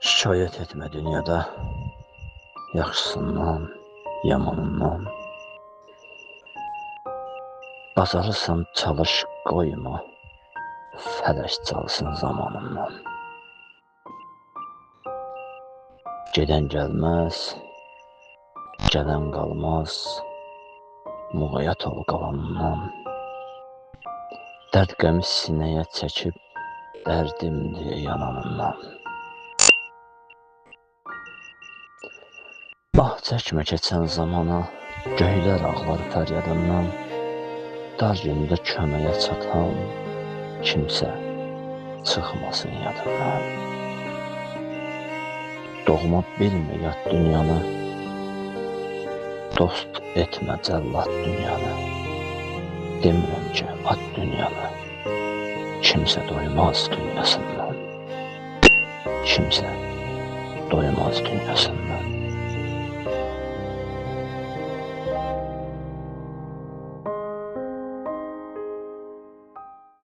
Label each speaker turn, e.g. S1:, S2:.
S1: Şikayət etmə dünyada, yaxşısından, yamanından. Bacarırsan çalış qoyma, fələk çalsın zamanından. Gedən gəlməz, gələn qalmaz, muğayat ol qalanından. Dərd qəmi sinəyə çəkib, dərdimdir yananından. Ah çəkmə keçən zamana, göylər ağlar fəryadından. Dar gündə köməyə çatan kimsə çıxmasın yadından. Doğma bilmə yad dünyanı, dost etmə cəllad dünyanı. Demirəm ki, at dünyanı, kimsə doymaz dünyasından. Kimsə doymaz dünyasından.